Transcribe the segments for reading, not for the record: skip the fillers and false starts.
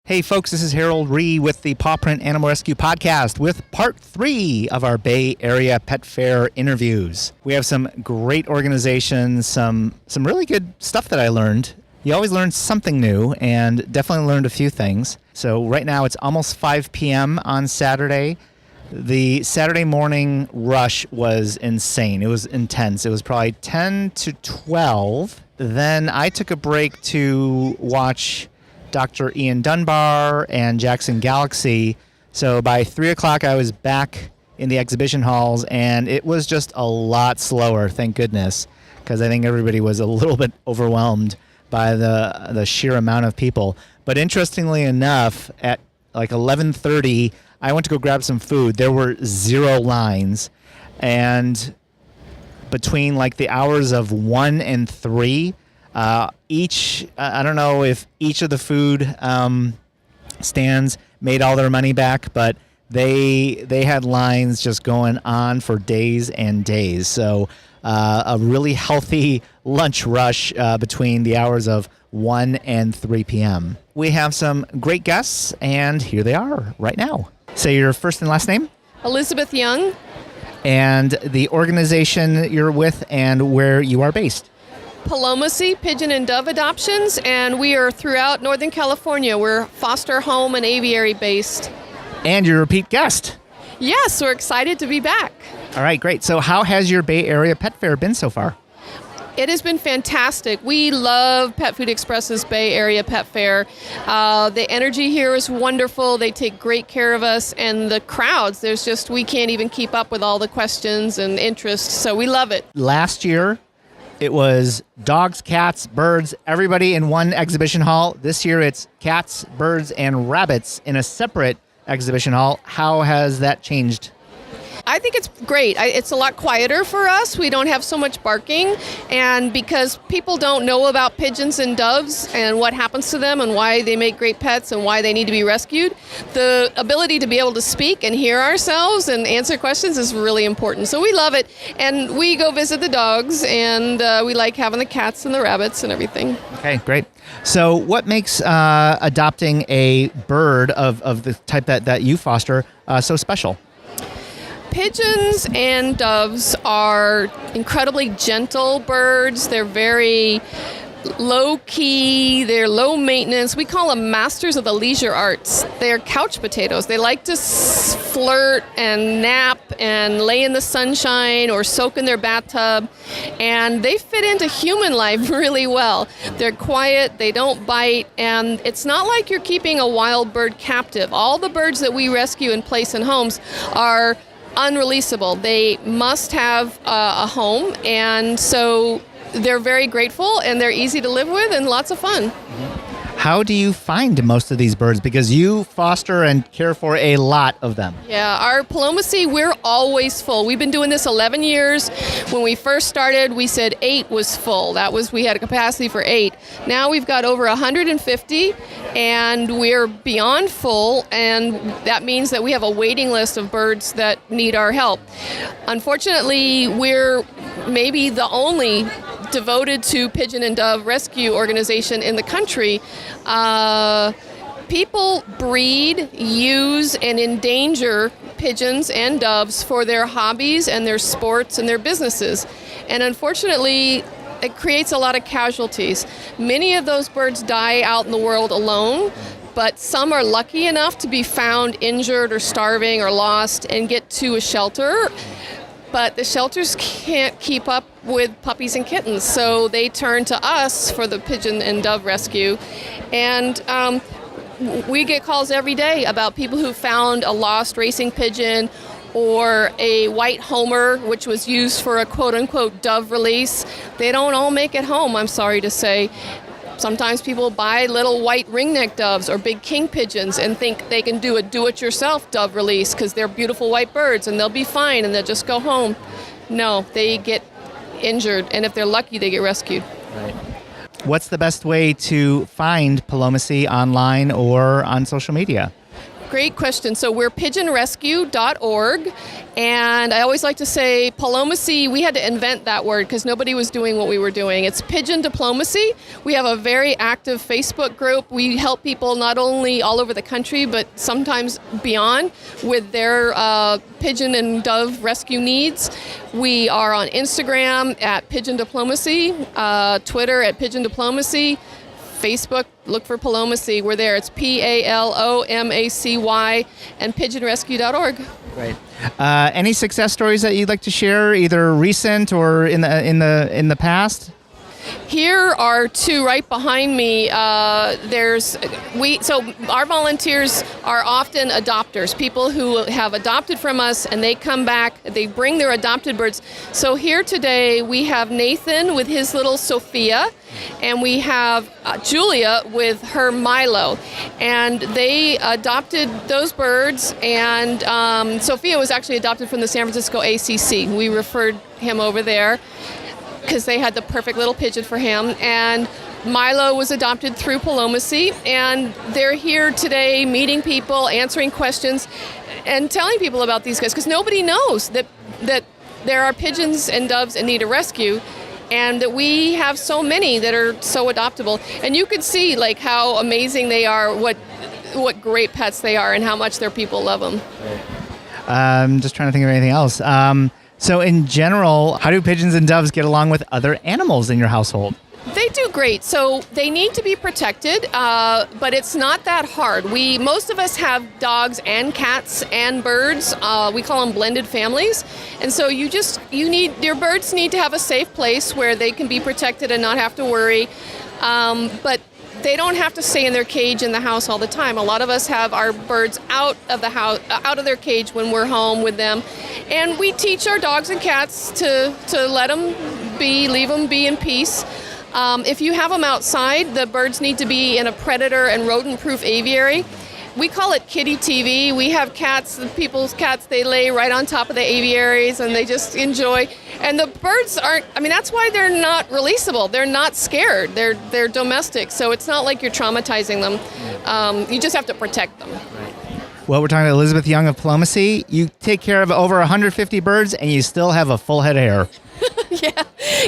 Hey folks, this is Rhee with the Pawprint Animal Rescue Podcast with part 3 of our Bay Area Pet Fair interviews. We have some great organizations, some really good stuff that I learned. You always learn something new, and definitely learned a few things. So right now it's almost 5 p.m. on Saturday. The Saturday morning rush was insane. It was intense. It was probably 10 to 12. Then I took a break to watch Dr. Ian Dunbar and Jackson Galaxy. So by 3 o'clock, I was back in the exhibition halls, and it was just a lot slower, thank goodness, because I think everybody was a little bit overwhelmed by the sheer amount of people. But interestingly enough, at like 11:30, I went to go grab some food. There were 0 lines, and between like the hours of 1 and 3, I don't know if each of the food stands made all their money back, but they had lines just going on for days and days. So a really healthy lunch rush between the hours of 1 and 3 p.m. We have some great guests, and here they are right now. Say your first and last name. Elizabeth Young. And the organization you're with and where you are based. Palomacy Pigeon and Dove Adoptions, and we are throughout Northern California. We're foster home and aviary based. And you're a repeat guest. Yes, we're excited to be back. All right, great. So how has your Bay Area Pet Fair been so far? It has been fantastic. We love Pet Food Express's Bay Area Pet Fair. The energy here is wonderful. They take great care of us, and the crowds, we can't even keep up with all the questions and interests, so we love it. Last year, it was dogs, cats, birds, everybody in one exhibition hall. This year, it's cats, birds, and rabbits in a separate exhibition hall. How has that changed? I think it's great. It's a lot quieter for us. We don't have so much barking, and because people don't know about pigeons and doves and what happens to them and why they make great pets and why they need to be rescued, the ability to be able to speak and hear ourselves and answer questions is really important. So we love it, and we go visit the dogs, and we like having the cats and the rabbits and everything. Okay, great. So what makes adopting a bird of the type that you foster so special? Pigeons and doves are incredibly gentle birds. They're very low-key, they're low maintenance. We call them masters of the leisure arts. They're couch potatoes. They like to flirt and nap and lay in the sunshine or soak in their bathtub, and they fit into human life really well. They're quiet, they don't bite, and it's not like you're keeping a wild bird captive. All the birds that we rescue and place in homes are unreleasable. They must have a home, and so they're very grateful, and they're easy to live with and lots of fun. How do you find most of these birds? Because you foster and care for a lot of them. Yeah, our Palomacy, we're always full. We've been doing this 11 years. When we first started, we said 8 was full. We had a capacity for 8. Now we've got over 150, and we're beyond full, and that means that we have a waiting list of birds that need our help. Unfortunately, we're maybe the only devoted to pigeon and dove rescue organization in the country. People breed, use, and endanger pigeons and doves for their hobbies and their sports and their businesses. And unfortunately, it creates a lot of casualties. Many of those birds die out in the world alone, but some are lucky enough to be found injured or starving or lost and get to a shelter. But the shelters can't keep up with puppies and kittens, so they turn to us for the pigeon and dove rescue. And we get calls every day about people who found a lost racing pigeon or a white homer, which was used for a quote-unquote dove release. They don't all make it home, I'm sorry to say. Sometimes people buy little white ringneck doves or big king pigeons and think they can do a do-it-yourself dove release because they're beautiful white birds and they'll be fine and they'll just go home. No, they get injured, and if they're lucky, they get rescued. Right. What's the best way to find Palomacy online or on social media? Great question. So we're pigeonrescue.org, and I always like to say Palomacy, we had to invent that word because nobody was doing what we were doing. It's pigeon diplomacy. We have a very active Facebook group. We help people not only all over the country, but sometimes beyond with their pigeon and dove rescue needs. We are on Instagram at Pigeon Diplomacy, Twitter at Pigeon Diplomacy, Facebook, look for Palomacy. We're there. It's Palomacy, and pigeonrescue.org. Great. Any success stories that you'd like to share, either recent or in the past? Here are two right behind me. So our volunteers are often adopters, people who have adopted from us, and they come back, they bring their adopted birds. So here today we have Nathan with his little Sophia, and we have Julia with her Milo, and they adopted those birds, and Sophia was actually adopted from the San Francisco ACC. We referred him over there because they had the perfect little pigeon for him. And Milo was adopted through Palomacy, and they're here today meeting people, answering questions, and telling people about these guys, because nobody knows that there are pigeons and doves in need of rescue, and that we have so many that are so adoptable. And you could see like how amazing they are, what great pets they are, and how much their people love them. I'm just trying to think of anything else. So in general, how do pigeons and doves get along with other animals in your household? They do great. So they need to be protected, but it's not that hard. Most of us have dogs and cats and birds. We call them blended families. And so your birds need to have a safe place where they can be protected and not have to worry. But they don't have to stay in their cage in the house all the time. A lot of us have our birds out of the house, out of their cage when we're home with them. And we teach our dogs and cats to let them be, leave them be in peace. If you have them outside, the birds need to be in a predator and rodent-proof aviary. We call it kitty TV. We have cats, people's cats, they lay right on top of the aviaries and they just enjoy. And the birds that's why they're not releasable. They're not scared. They're domestic. So it's not like you're traumatizing them. You just have to protect them. Well, we're talking to Elizabeth Young of Palomacy. You take care of over 150 birds and you still have a full head of hair.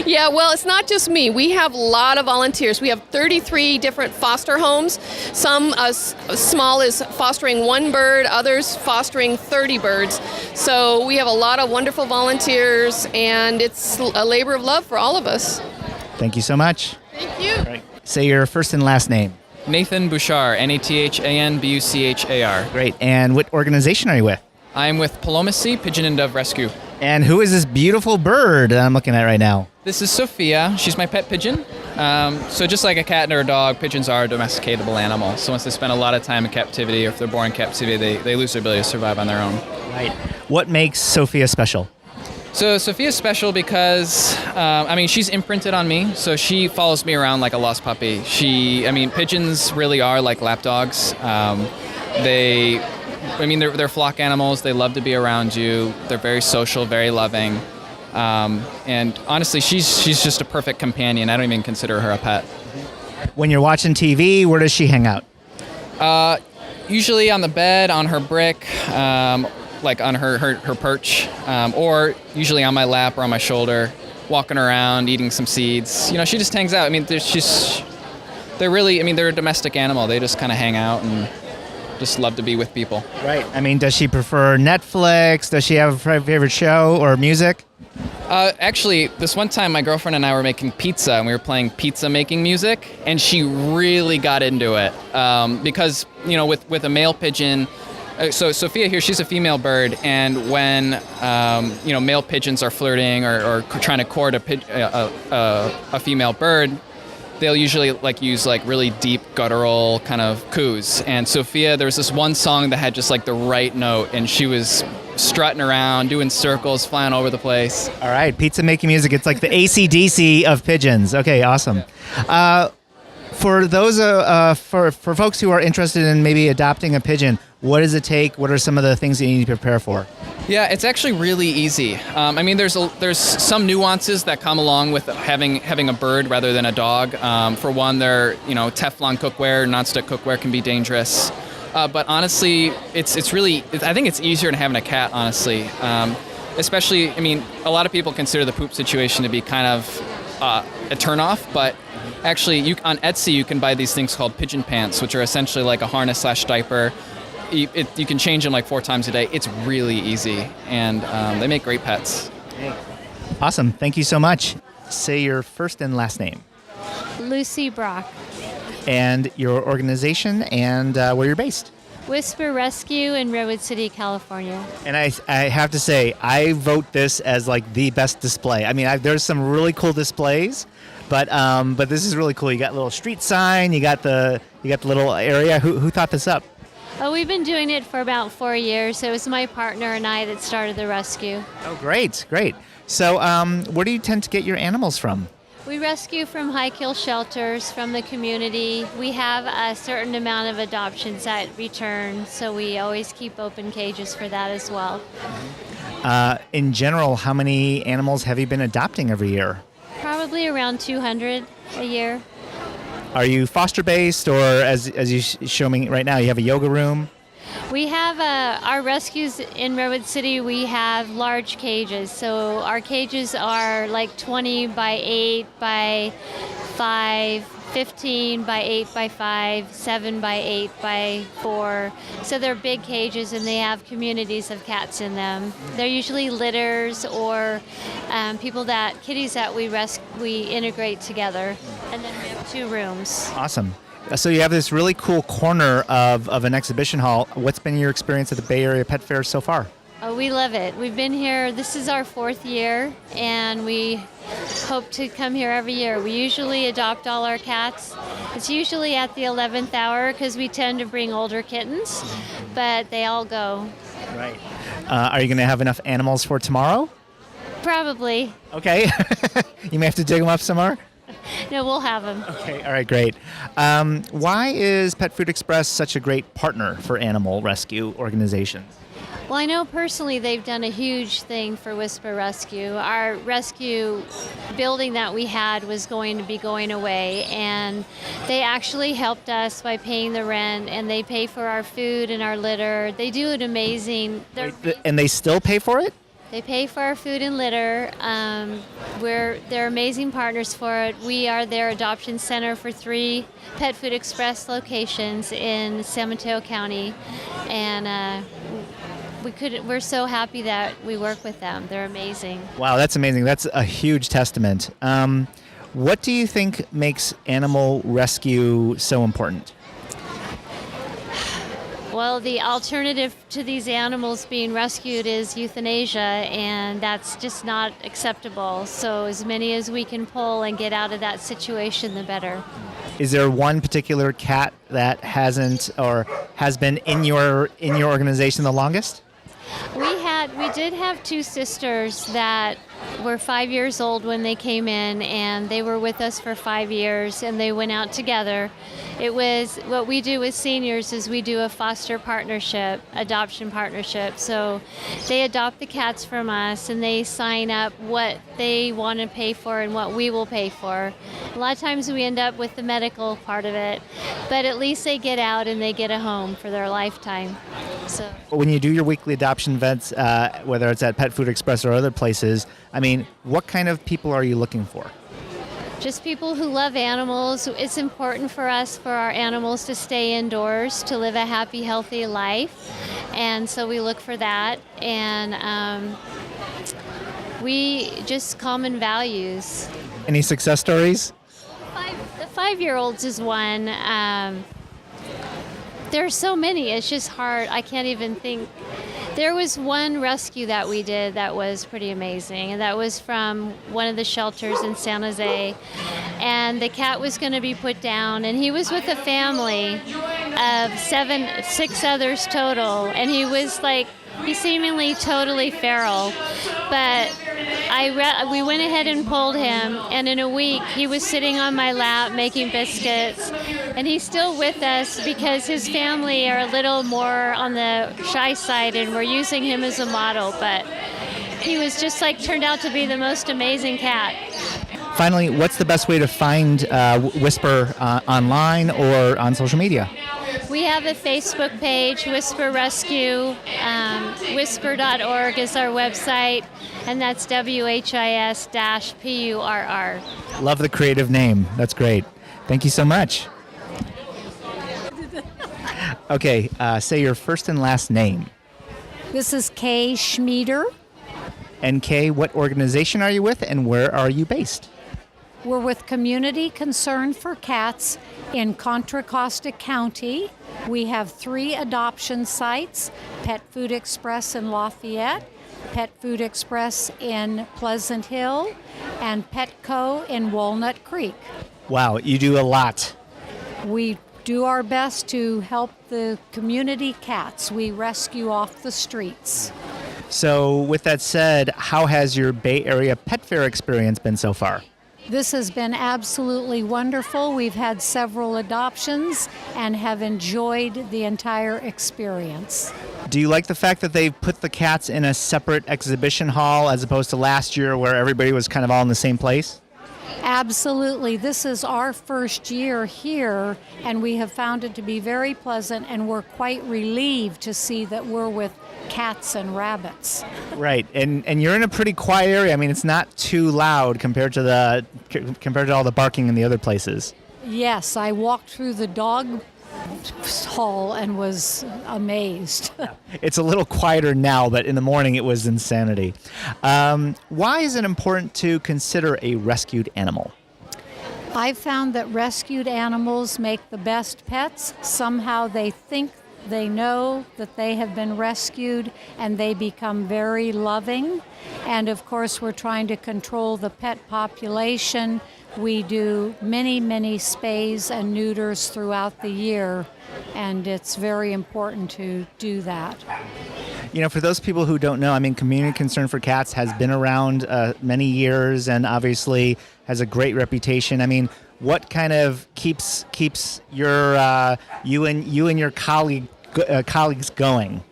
Yeah, well, it's not just me. We have a lot of volunteers. We have 33 different foster homes, some as small as fostering one bird, others fostering 30 birds. So we have a lot of wonderful volunteers, and it's a labor of love for all of us. Thank you so much. Thank you. All right. Say your first and last name. Nathan Buchar, Nathan Buchar. Great. And what organization are you with? I'm with Palomacy Pigeon and Dove Rescue. And who is this beautiful bird that I'm looking at right now? This is Sophia. She's my pet pigeon. So just like a cat or a dog, pigeons are a domesticatable animal. So once they spend a lot of time in captivity, or if they're born in captivity, they lose their ability to survive on their own. Right. What makes Sophia special? So Sophia's special because, she's imprinted on me. So she follows me around like a lost puppy. Pigeons really are like lap dogs. They're flock animals. They love to be around you. They're very social, very loving. And honestly, she's just a perfect companion. I don't even consider her a pet. When you're watching TV, where does she hang out? Usually on the bed, on her brick, like on her perch, or usually on my lap or on my shoulder, walking around, eating some seeds. She just hangs out. They're a domestic animal. They just kind of hang out and just love to be with people. Right. Does she prefer Netflix? Does she have a favorite show or music? Actually, this one time my girlfriend and I were making pizza, and we were playing pizza making music, and she really got into it. Because, with a male pigeon, so Sophia here, she's a female bird, and when, male pigeons are flirting or trying to court a female bird, they'll usually use really deep guttural kind of coos. And Sophia, there was this one song that had just the right note, and she was strutting around, doing circles, flying over the place. All right, pizza making music. It's like the AC/DC of pigeons. Okay, awesome. For those for folks who are interested in maybe adopting a pigeon, what does it take? What are some of the things that you need to prepare for? Yeah, it's actually really easy. There's some nuances that come along with having a bird rather than a dog. For one, Teflon cookware, nonstick cookware can be dangerous. But honestly, it's really, I think it's easier than having a cat, honestly. Especially, I mean, a lot of people consider the poop situation to be kind of a turnoff, but actually, on Etsy, you can buy these things called pigeon pants, which are essentially like a harness/diaper. You can change them like 4 times a day. It's really easy, and they make great pets. Awesome. Thank you so much. Say your first and last name. Lucy Brock. And your organization and where you're based. Whis-Purr Rescue in Redwood City, California. And I have to say, I vote this as like the best display. I mean, there's some really cool displays, but this is really cool. You got a little street sign. You got the little area. Who thought this up? Oh, we've been doing it for about 4 years. It was my partner and I that started the rescue. Oh, great. So, where do you tend to get your animals from? We rescue from high-kill shelters, from the community. We have a certain amount of adoptions that return, so we always keep open cages for that as well. In general, how many animals have you been adopting every year? Probably around 200 a year. Are you foster-based, or as you show me right now, you have a yoga room? We have our rescues in Redwood City. We have large cages. So our cages are like 20 by 8 by 5, 15 by 8 by 5, 7 by 8 by 4. So they're big cages, and they have communities of cats in them. They're usually litters or kitties that we integrate together. And then we have 2 rooms. Awesome. So you have this really cool corner of an exhibition hall. What's been your experience at the Bay Area Pet Fair so far? Oh, we love it. We've been here, this is our 4th year, and we hope to come here every year. We usually adopt all our cats. It's usually at the 11th hour because we tend to bring older kittens, but they all go. Right. Are you going to have enough animals for tomorrow? Probably. Okay. You may have to dig them up some more? No, we'll have them. Okay, all right, great. Why is Pet Food Express such a great partner for animal rescue organizations? Well, I know personally they've done a huge thing for Whis-Purr Rescue. Our rescue building that we had was going to be going away, and they actually helped us by paying the rent, and they pay for our food and our litter. They do it amazing. And they still pay for it? They pay for our food and litter. They're amazing partners for it. We are their adoption center for 3 Pet Food Express locations in San Mateo County, and we're so happy that we work with them. They're amazing. Wow, that's amazing. That's a huge testament. What do you think makes animal rescue so important? Well, the alternative to these animals being rescued is euthanasia, and that's just not acceptable. So as many as we can pull and get out of that situation, the better. Is there one particular cat that hasn't or has been in your organization the longest? We did have 2 sisters that were 5 years old when they came in, and they were with us for 5 years, and they went out together. It was what we do with seniors is we do a foster partnership, adoption partnership. So they adopt the cats from us, and they sign up what they want to pay for and what we will pay for. A lot of times we end up with the medical part of it, but at least they get out and they get a home for their lifetime. So when you do your weekly adoption events, whether it's at Pet Food Express or other places, I mean, what kind of people are you looking for? Just people who love animals. It's important for us for our animals to stay indoors, to live a happy, healthy life. And so we look for that. And we just common values. Any success stories? The 5-year-olds is one. There are so many. It's just hard. I can't even think. There was one rescue that we did that was pretty amazing, and that was from one of the shelters in San Jose. And the cat was going to be put down, and he was with a family of 6 others total, and he was like, he seemingly totally feral. But we went ahead and pulled him, and in a week he was sitting on my lap making biscuits, and he's still with us because his family are a little more on the shy side, and we're using him as a model. But he was just like turned out to be the most amazing cat. Finally, what's the best way to find Whis-Purr online or on social media? We have a Facebook page, Whis-Purr Rescue. Whis-Purr.org is our website, and that's WHIS-PURR. Love the creative name. That's great. Thank you so much. Okay, say your first and last name. This is Kay Schmieder. And Kay, what organization are you with and where are you based? We're with Community Concern for Cats in Contra, Costa County. We have 3 adoption sites, Pet Food Express in Lafayette, Pet Food Express in Pleasant Hill, and Petco in Walnut Creek. Wow, you do a lot. We do our best to help the community cats we rescue off the streets. So with that said, how has your Bay Area Pet Fair experience been so far? This has been absolutely wonderful. We've had several adoptions and have enjoyed the entire experience. Do you like the fact that they've put the cats in a separate exhibition hall as opposed to last year where everybody was kind of all in the same place? Absolutely. This is our first year here, and we have found it to be very pleasant, and we're quite relieved to see that we're with cats and rabbits. Right, and you're in a pretty quiet area. I mean, it's not too loud compared to all the barking in the other places. Yes, I walked through the dog hall and was amazed. It's a little quieter now, but in the morning it was insanity. Why is it important to consider a rescued animal? I've found that rescued animals make the best pets. Somehow they think they know that they have been rescued and they become very loving. And of course, we're trying to control the pet population. We do many, many spays and neuters throughout the year, and it's very important to do that. You know, for those people who don't know, I mean, Community Concern for Cats has been around many years and obviously has a great reputation. I mean, what kind of keeps your you and your colleagues going?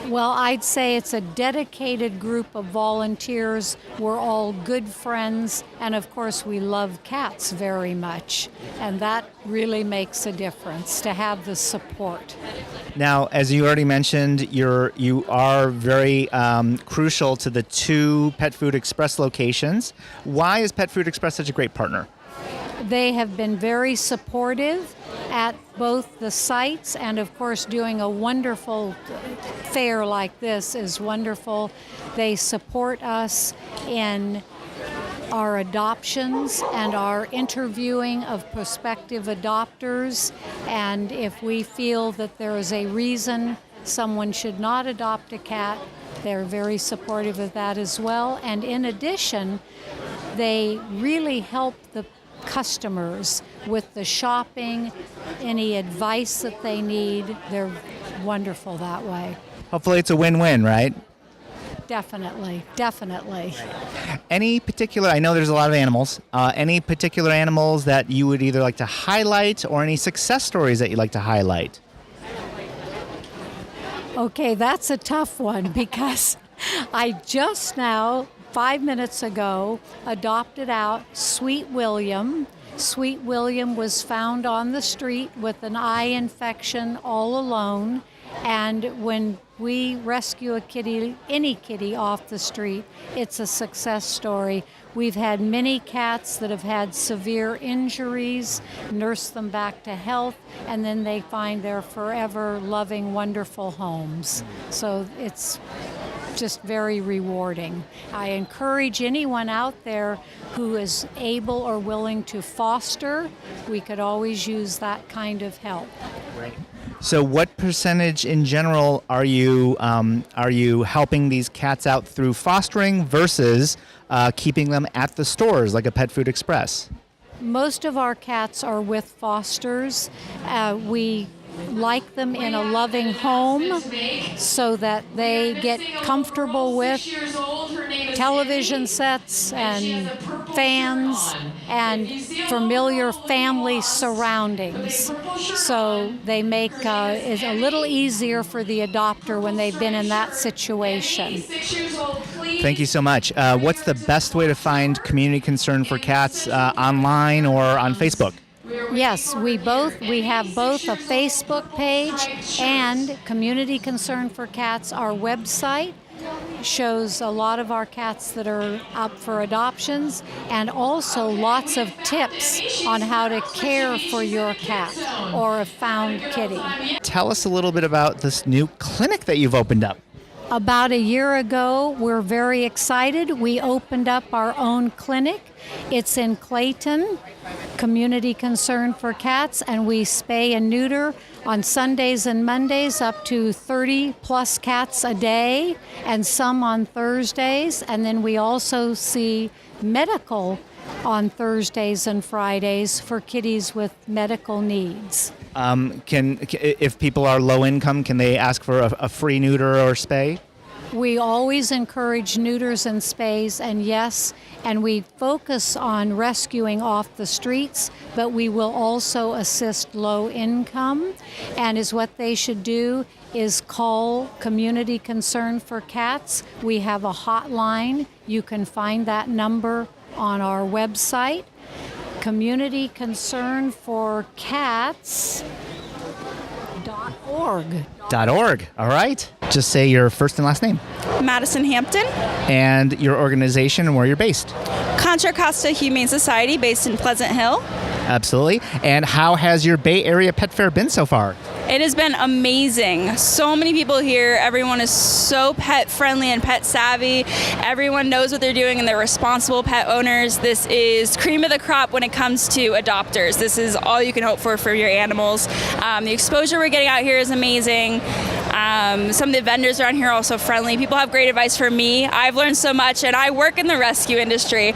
Well, I'd say it's a dedicated group of volunteers. We're all good friends, and of course we love cats very much, and that really makes a difference to have the support. Now, as you already mentioned, you are very crucial to the 2 Pet Food Express locations. Why is Pet Food Express such a great partner? They have been very supportive at both the sites, and of course doing a wonderful fair like this is wonderful. They support us in our adoptions and our interviewing of prospective adopters, and if we feel that there is a reason someone should not adopt a cat, they're very supportive of that as well. And in addition, they really help the customers with the shopping, any advice that they need. They're wonderful that way. Hopefully it's a win-win, right? Definitely. Any particular, I know there's a lot of animals, any particular animals that you would either like to highlight or any success stories that you'd like to highlight? Okay, that's a tough one because I just now 5 minutes ago adopted out Sweet William. Sweet William was found on the street with an eye infection all alone, and when we rescue a kitty, any kitty off the street, it's a success story. We've had many cats that have had severe injuries, nurse them back to health, and then they find their forever loving, wonderful homes. So it's just very rewarding. I encourage anyone out there who is able or willing to foster. We could always use that kind of help. Right. So what percentage in general are you helping these cats out through fostering versus keeping them at the stores like a Pet Food Express? Most of our cats are with fosters. We like them in a loving home so that they get comfortable with television sets and fans and familiar family surroundings. So they make it a little easier for the adopter when they've been in that situation. Thank you so much. What's the best way to find Community Concern for Cats online or on Facebook? Yes, we have both a Facebook page and Community Concern for Cats. Our website shows a lot of our cats that are up for adoptions, and also lots of tips on how to care for your cat or a found kitty. Tell us a little bit about this new clinic that you've opened up. About a year ago, we're very excited. We opened up our own clinic. It's in Clayton, Community Concern for Cats, and we spay and neuter on Sundays and Mondays up to 30 plus cats a day, and some on Thursdays. And then we also see medical on Thursdays and Fridays for kitties with medical needs. If people are low income, can they ask for a free neuter or spay? We always encourage neuters and spays, and yes, and we focus on rescuing off the streets, but we will also assist low income. And what they should do is call Community Concern for Cats. We have a hotline. You can find that number on our website, Community Concern for Cats.org. .org. All right. Just say your first and last name. Madison, Hampton. And your organization and where you're based. Contra, Costa, Humane Society, based in Pleasant Hill. Absolutely. And how has your Bay Area Pet Fair been so far? It has been amazing. So many people here. Everyone is so pet friendly and pet savvy. Everyone knows what they're doing and they're responsible pet owners. This is cream of the crop when it comes to adopters. This is all you can hope for your animals. The exposure we're getting out here is amazing. Some of the vendors around here are also friendly. People have great advice for me. I've learned so much, and I work in the rescue industry.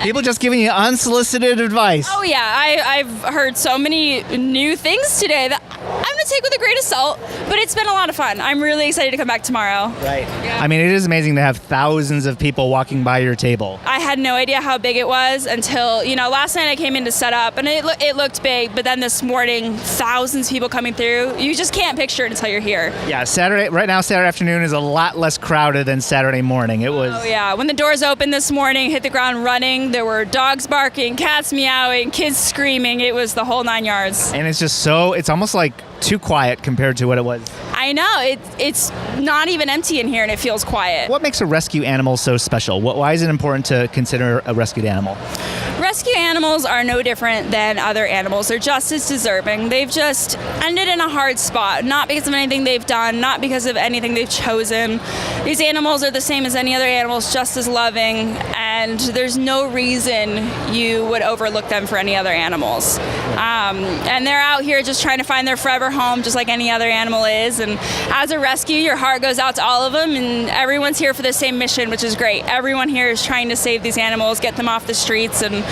People just giving you unsolicited advice. Oh yeah, I've heard so many new things today that I'm going to take with a grain of salt, but it's been a lot of fun. I'm really excited to come back tomorrow. Right. Yeah. I mean, it is amazing to have thousands of people walking by your table. I had no idea how big it was until, last night I came in to set up, and it looked big, but then this morning, thousands of people coming through. You just can't picture it until you're here. Yeah, Saturday afternoon is a lot less crowded than Saturday morning. It was. Oh yeah, when the doors opened this morning, hit the ground running, there were dogs barking, cats meowing, kids screaming. It was the whole 9 yards. And it's just it's almost like too quiet compared to what it was. I know, it's not even empty in here and it feels quiet. What makes a rescue animal so special? Why is it important to consider a rescued animal? Rescue animals are no different than other animals. They're just as deserving. They've just ended in a hard spot, not because of anything they've done, not because of anything they've chosen. These animals are the same as any other animals, just as loving, and there's no reason you would overlook them for any other animals. And they're out here just trying to find their forever home, just like any other animal is. And as a rescue, your heart goes out to all of them, and everyone's here for the same mission, which is great. Everyone here is trying to save these animals, get them off the streets, and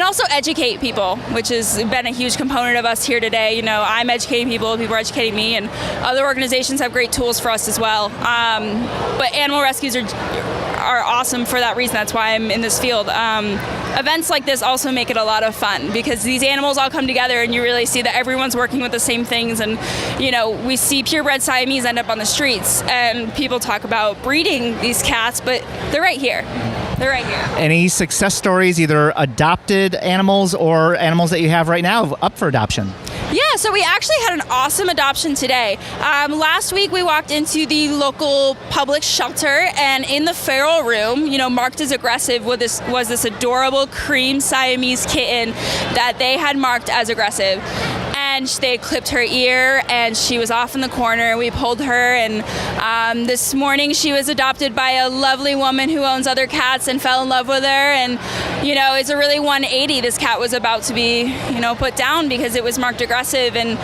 also educate people, which has been a huge component of us here today. I'm educating people are educating me, and other organizations have great tools for us as well. But animal rescues are awesome for that reason. That's why I'm in this field. Events like this also make it a lot of fun because these animals all come together and you really see that everyone's working with the same things. And, we see purebred Siamese end up on the streets and people talk about breeding these cats, but they're right here. They're right here. Any success stories, either adopted animals or animals that you have right now up for adoption? Yeah, so we actually had an awesome adoption today. Last week we walked into the local public shelter, and in the feral room, marked as aggressive was this adorable cream Siamese kitten that they had marked as aggressive. And they clipped her ear, and she was off in the corner. We pulled her, and this morning she was adopted by a lovely woman who owns other cats and fell in love with her. And, it's a really 180. This cat was about to be, put down because it was marked aggressive. And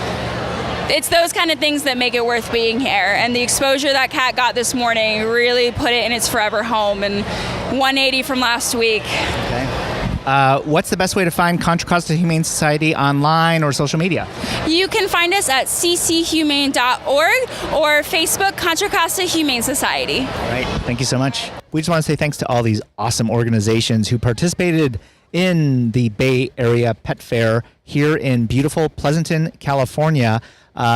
it's those kind of things that make it worth being here. And the exposure that cat got this morning really put it in its forever home, and 180 from last week. Okay. What's the best way to find Contra Costa Humane Society online or social media? You can find us at cchumane.org or Facebook Contra Costa Humane Society. All right. Thank you so much. We just want to say thanks to all these awesome organizations who participated in the Bay Area Pet Fair here in beautiful Pleasanton, California.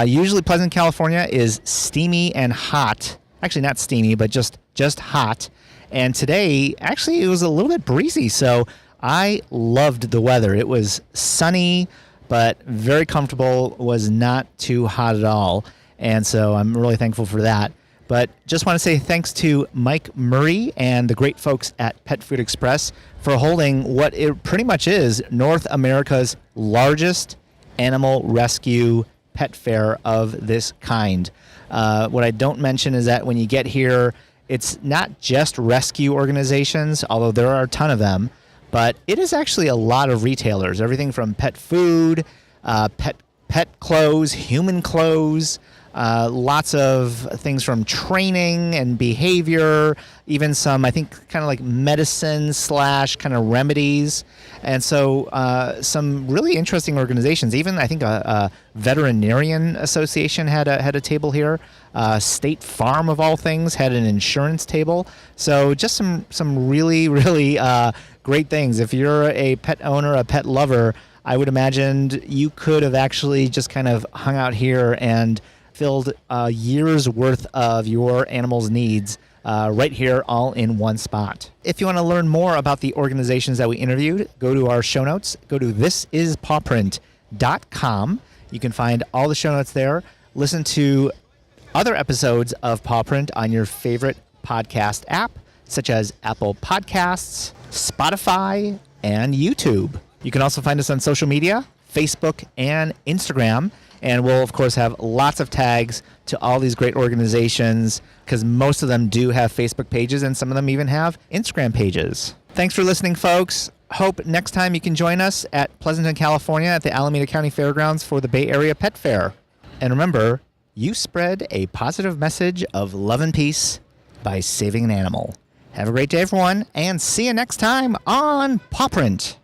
Usually Pleasanton, California is steamy and hot. Actually, not steamy, but just hot. And today, actually, it was a little bit breezy, so I loved the weather. It was sunny, but very comfortable, was not too hot at all. And so I'm really thankful for that. But just want to say thanks to Mike Murray and the great folks at Pet Food Express for holding what it pretty much is North America's largest animal rescue pet fair of this kind. What I don't mention is that when you get here, it's not just rescue organizations, although there are a ton of them, but it is actually a lot of retailers, everything from pet food, pet clothes, human clothes, lots of things from training and behavior, even some, I think, kind of like medicine / kind of remedies. And so some really interesting organizations, even I think a veterinarian association had a table here. State Farm, of all things, had an insurance table. So just some really, really great things. If you're a pet owner, a pet lover, I would imagine you could have actually just kind of hung out here and filled a year's worth of your animal's needs right here, all in one spot. If you want to learn more about the organizations that we interviewed, go to our show notes. Go to thisispawprint.com. You can find all the show notes there. Listen to other episodes of Pawprint on your favorite podcast app, such as Apple Podcasts, Spotify, and YouTube. You can also find us on social media, Facebook and Instagram. And we'll, of course, have lots of tags to all these great organizations because most of them do have Facebook pages and some of them even have Instagram pages. Thanks for listening, folks. Hope next time you can join us at Pleasanton, California at the Alameda County Fairgrounds for the Bay Area Pet Fair. And remember, you spread a positive message of love and peace by saving an animal. Have a great day, everyone, and see you next time on Pawprint.